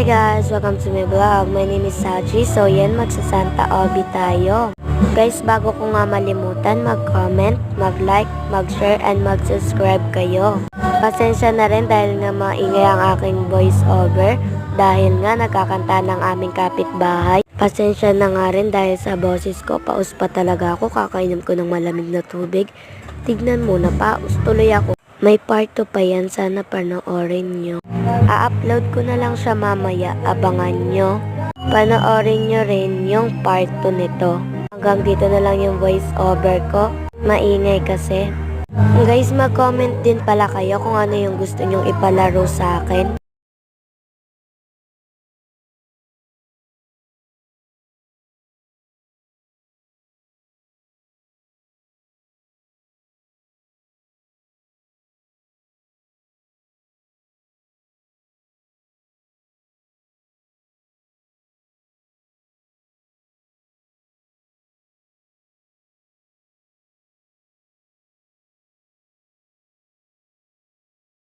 Hi guys! Welcome to my vlog. My name is Saji. So yan, magsasanta Obi tayo. Guys, bago ko nga malimutan, mag-comment, mag-like, mag-share, and mag-subscribe kayo. Pasensya na rin dahil nga maingay ang aking voice over. Dahil nga nakakanta ng aming kapitbahay. Pasensya na nga rin dahil sa boses ko, paus pa talaga ako. Kakainom ko ng malamig na tubig. Tignan mo na, paus tuloy ako. May part 2 pa yan, sana panoorin nyo. A-upload ko na lang siya mamaya, abangan nyo. Panoorin nyo rin yung part 2 nito. Hanggang dito na lang yung voice over ko, maingay kasi. Guys, mag-comment din pala kayo kung ano yung gusto nyong ipalaro sa akin.